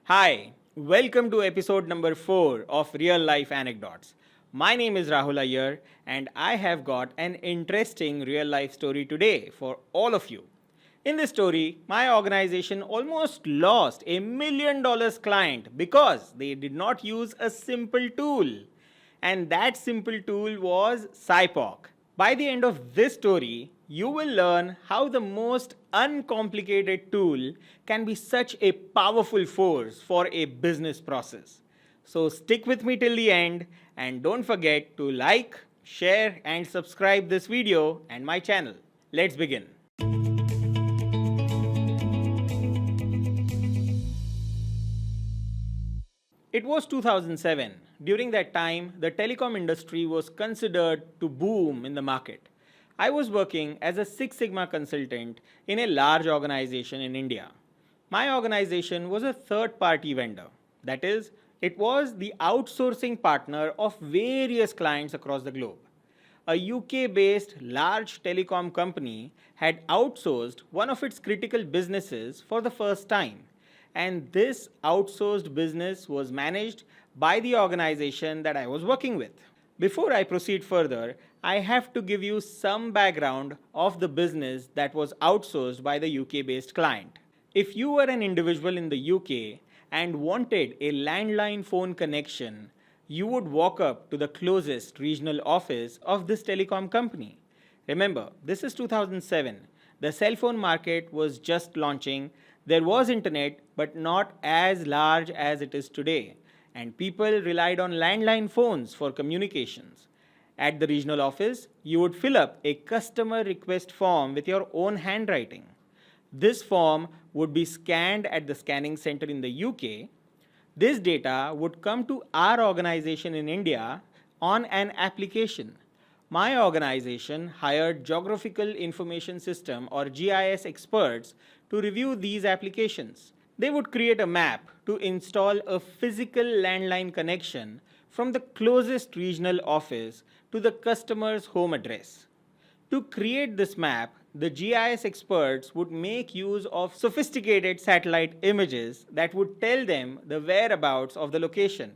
Hi, welcome to episode number 4 of Real Life Anecdotes. My name is Rahul Iyer and I have got an interesting real life story today for all of you. In this story, my organization almost lost $1 million client because they did not use a simple tool. And that simple tool was SIPOC. By the end of this story, you will learn how the most uncomplicated tool can be such a powerful force for a business process. So stick with me till the end and don't forget to like, share and subscribe this video and my channel. Let's begin. It was 2007. During that time, the telecom industry was considered to boom in the market. I was working as a Six Sigma consultant in a large organization in India. My organization was a third-party vendor. That is, it was the outsourcing partner of various clients across the globe. A UK-based large telecom company had outsourced one of its critical businesses for the first time. And this outsourced business was managed by the organization that I was working with. Before I proceed further, I have to give you some background of the business that was outsourced by the UK-based client. If you were an individual in the UK and wanted a landline phone connection, you would walk up to the closest regional office of this telecom company. Remember, this is 2007. The cell phone market was just launching. There was internet, but not as large as it is today, and people relied on landline phones for communications. At the regional office, you would fill up a customer request form with your own handwriting. This form would be scanned at the scanning center in the UK. This data would come to our organization in India on an application. My organization hired Geographical Information System or GIS experts to review these applications. They would create a map to install a physical landline connection from the closest regional office to the customer's home address. To create this map, the GIS experts would make use of sophisticated satellite images that would tell them the whereabouts of the location.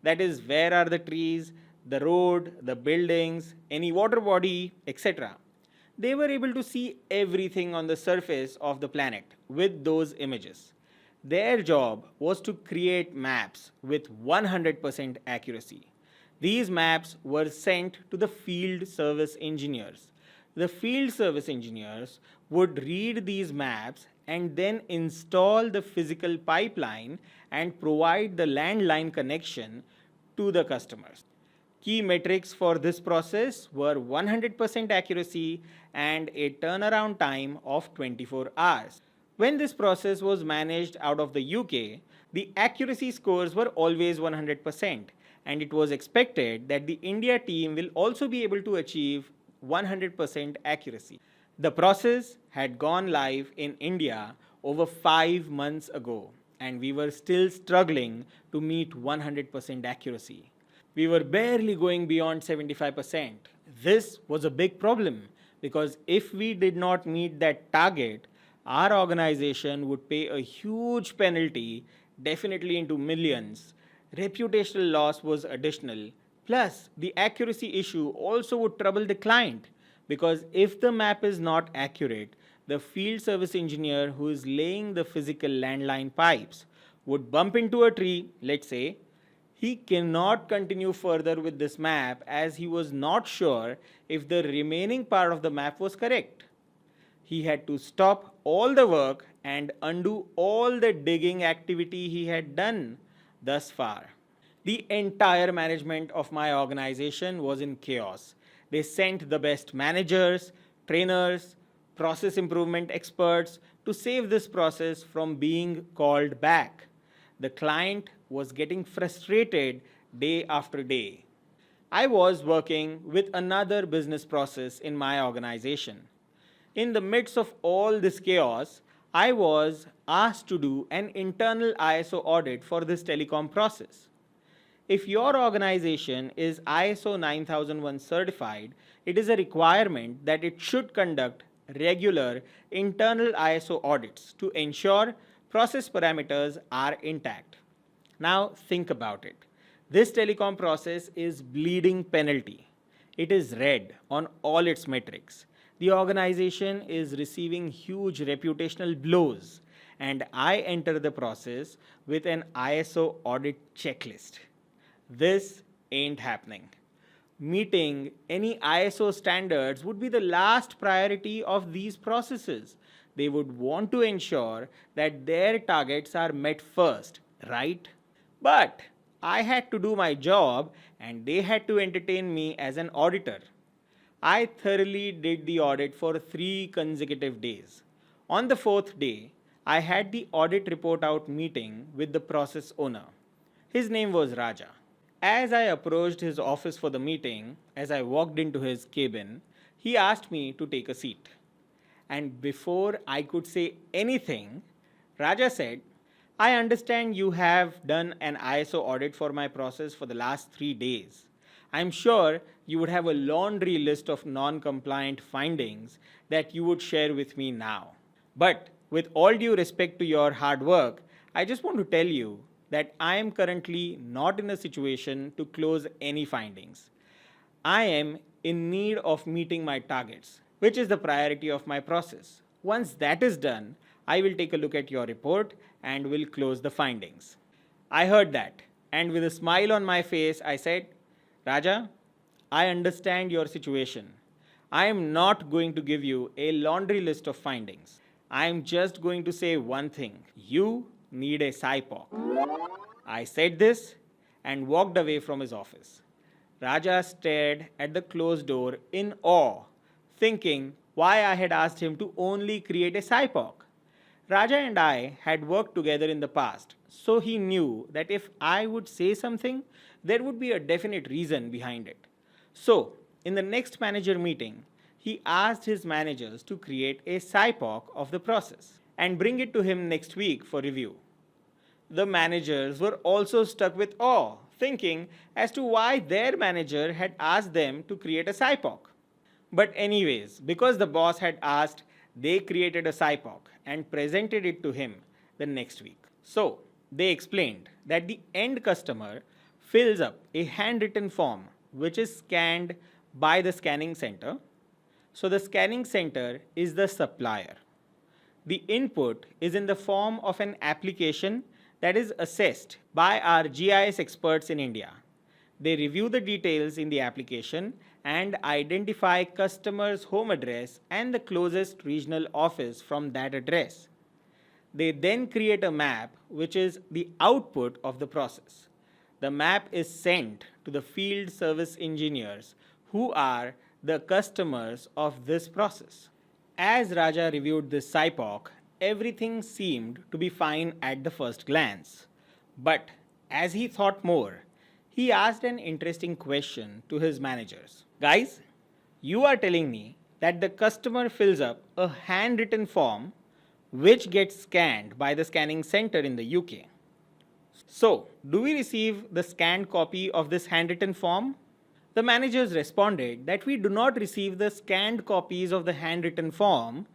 That is, where are the trees, the road, the buildings, any water body, etc. They were able to see everything on the surface of the planet with those images. Their job was to create maps with 100% accuracy. These maps were sent to the field service engineers. The field service engineers would read these maps and then install the physical pipeline and provide the landline connection to the customers. Key metrics for this process were 100% accuracy and a turnaround time of 24 hours. When this process was managed out of the UK, the accuracy scores were always 100%, and it was expected that the India team will also be able to achieve 100% accuracy. The process had gone live in India over 5 months ago, and we were still struggling to meet 100% accuracy. We were barely going beyond 75%. This was a big problem because if we did not meet that target, our organization would pay a huge penalty, definitely into millions. Reputational loss was additional. Plus, the accuracy issue also would trouble the client because if the map is not accurate, the field service engineer who is laying the physical landline pipes would bump into a tree, let's say. He cannot continue further with this map as he was not sure if the remaining part of the map was correct. He had to stop all the work and undo all the digging activity he had done thus far. The entire management of my organization was in chaos. They sent the best managers, trainers, process improvement experts to save this process from being called back. The client was getting frustrated day after day. I was working with another business process in my organization. In the midst of all this chaos, I was asked to do an internal ISO audit for this telecom process. If your organization is ISO 9001 certified, it is a requirement that it should conduct regular internal ISO audits to ensure Process parameters are intact. Now think about it. This telecom process is bleeding penalty. It is red on all its metrics. The organization is receiving huge reputational blows, and I enter the process with an ISO audit checklist. This ain't happening. Meeting any ISO standards would be the last priority of these processes. They would want to ensure that their targets are met first, right? But I had to do my job and they had to entertain me as an auditor. I thoroughly did the audit for 3 consecutive days. On the fourth day, I had the audit report out meeting with the process owner. His name was Raja. As I approached his office for the meeting, as I walked into his cabin, he asked me to take a seat. And before I could say anything, Raja said, I understand you have done an ISO audit for my process for the last 3 days. I'm sure you would have a laundry list of non-compliant findings that you would share with me now. But with all due respect to your hard work, I just want to tell you that I am currently not in a situation to close any findings. I am in need of meeting my targets, which is the priority of my process. Once that is done, I will take a look at your report and will close the findings. I heard that, and with a smile on my face, I said, Raja, I understand your situation. I am not going to give you a laundry list of findings. I am just going to say one thing. You need a SIPOC. I said this and walked away from his office. Raja stared at the closed door in awe, thinking why I had asked him to only create a SIPOC. Raja and I had worked together in the past, so he knew that if I would say something, there would be a definite reason behind it. So, in the next manager meeting, he asked his managers to create a SIPOC of the process and bring it to him next week for review. The managers were also stuck with awe, thinking as to why their manager had asked them to create a SIPOC. But anyways, because the boss had asked, they created a SIPOC and presented it to him the next week. So, they explained that the end customer fills up a handwritten form which is scanned by the scanning center. So, the scanning center is the supplier. The input is in the form of an application that is assessed by our GIS experts in India. They review the details in the application and identify customer's home address and the closest regional office from that address. They then create a map which is the output of the process. The map is sent to the field service engineers who are the customers of this process. As Raja reviewed this SIPOC, everything seemed to be fine at the first glance. But as he thought more, he asked an interesting question to his managers. Guys, you are telling me that the customer fills up a handwritten form which gets scanned by the scanning center in the UK. So, do we receive the scanned copy of this handwritten form? The managers responded that we do not receive the scanned copies of the handwritten form.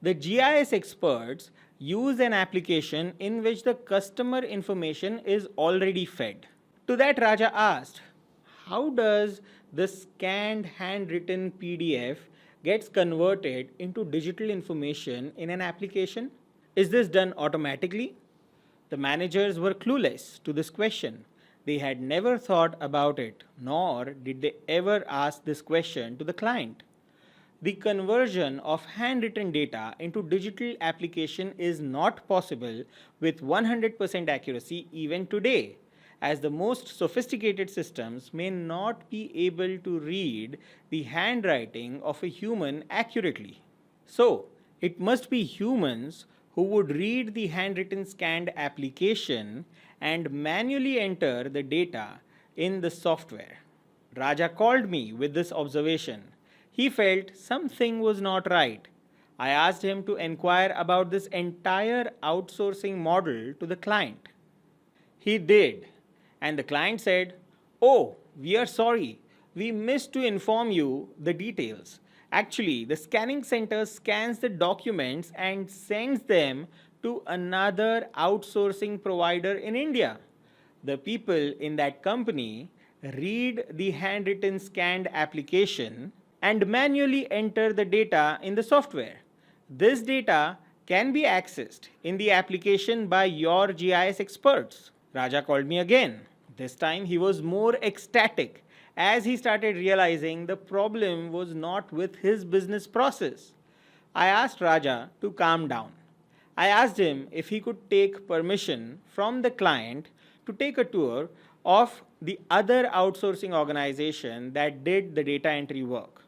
The GIS experts use an application in which the customer information is already fed. To that, Raja asked, how does the scanned handwritten PDF gets converted into digital information in an application? Is this done automatically? The managers were clueless to this question. They had never thought about it, nor did they ever ask this question to the client. The conversion of handwritten data into digital application is not possible with 100% accuracy even today, as the most sophisticated systems may not be able to read the handwriting of a human accurately. So, it must be humans who would read the handwritten scanned application and manually enter the data in the software. Raja called me with this observation. He felt something was not right. I asked him to inquire about this entire outsourcing model to the client. He did, and the client said, "Oh, we are sorry. We missed to inform you the details. Actually, the scanning center scans the documents and sends them to another outsourcing provider in India. The people in that company read the handwritten scanned application and manually enter the data in the software. This data can be accessed in the application by your GIS experts. Raja called me again. This time he was more ecstatic as he started realizing the problem was not with his business process. I asked Raja to calm down. I asked him if he could take permission from the client to take a tour of the other outsourcing organization that did the data entry work.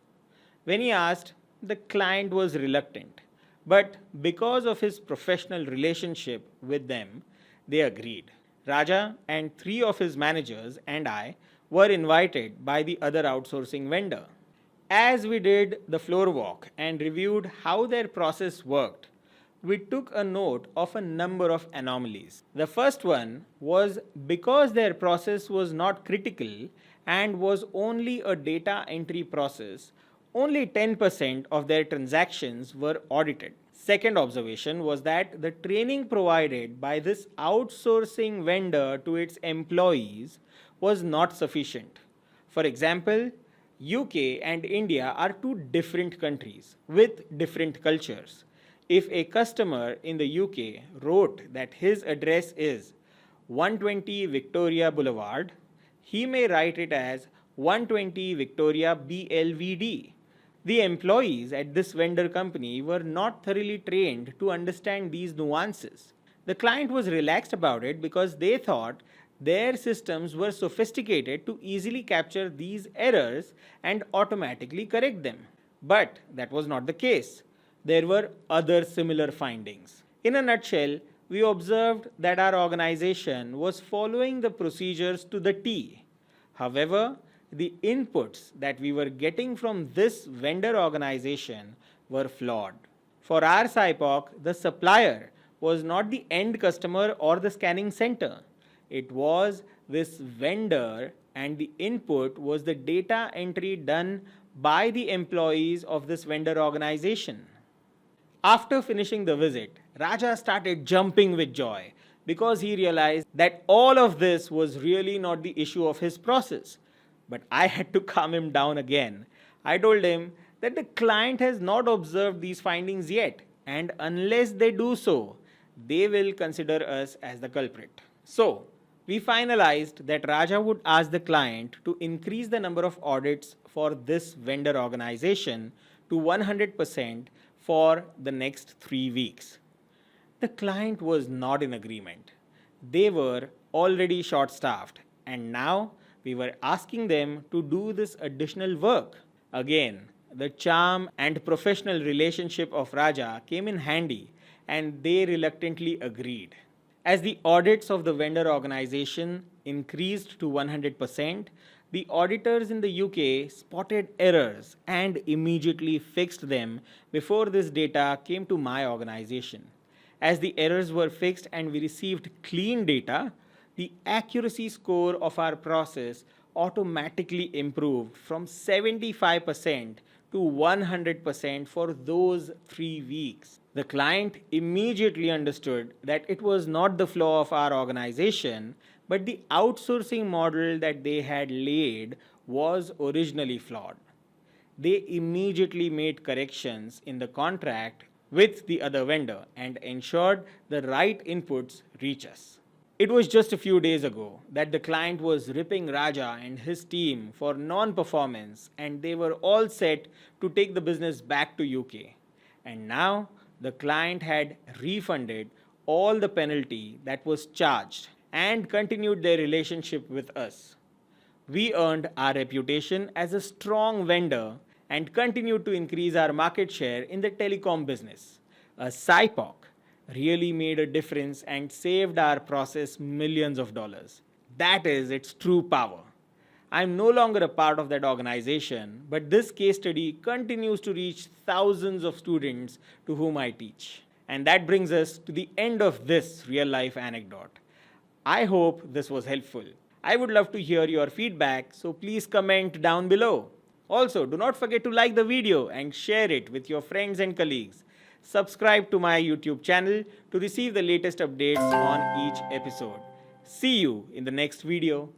When he asked, the client was reluctant, but because of his professional relationship with them, they agreed. Raja and three of his managers and I were invited by the other outsourcing vendor. As we did the floor walk and reviewed how their process worked, we took a note of a number of anomalies. The first one was because their process was not critical and was only a data entry process, only 10% of their transactions were audited. Second observation was that the training provided by this outsourcing vendor to its employees was not sufficient. For example, UK and India are two different countries with different cultures. If a customer in the UK wrote that his address is 120 Victoria Boulevard, he may write it as 120 Victoria BLVD. The employees at this vendor company were not thoroughly trained to understand these nuances. The client was relaxed about it because they thought their systems were sophisticated to easily capture these errors and automatically correct them. But that was not the case. There were other similar findings. In a nutshell, we observed that our organization was following the procedures to the T. However, the inputs that we were getting from this vendor organization were flawed. For our SIPOC, the supplier was not the end customer or the scanning center. It was this vendor, and the input was the data entry done by the employees of this vendor organization. After finishing the visit, Raja started jumping with joy because he realized that all of this was really not the issue of his process. But I had to calm him down again. I told him that the client has not observed these findings yet, and unless they do so, they will consider us as the culprit. So, we finalized that Raja would ask the client to increase the number of audits for this vendor organization to 100% for the next 3 weeks. The client was not in agreement. They were already short-staffed, and now we were asking them to do this additional work. Again, the charm and professional relationship of Raja came in handy, and they reluctantly agreed. As the audits of the vendor organization increased to 100%, the auditors in the UK spotted errors and immediately fixed them before this data came to my organization. As the errors were fixed and we received clean data, the accuracy score of our process automatically improved from 75% to 100% for those 3 weeks. The client immediately understood that it was not the flaw of our organization, but the outsourcing model that they had laid was originally flawed. They immediately made corrections in the contract with the other vendor and ensured the right inputs reach us. It was just a few days ago that the client was ripping Raja and his team for non-performance, and they were all set to take the business back to UK. And now the client had refunded all the penalty that was charged and continued their relationship with us. We earned our reputation as a strong vendor and continued to increase our market share in the telecom business. A SIPOC really made a difference and saved our process millions of dollars. That is its true power. I'm no longer a part of that organization, but this case study continues to reach thousands of students to whom I teach. And that brings us to the end of this real-life anecdote. I hope this was helpful. I would love to hear your feedback, so please comment down below. Also, do not forget to like the video and share it with your friends and colleagues. Subscribe to my YouTube channel to receive the latest updates on each episode. See you in the next video.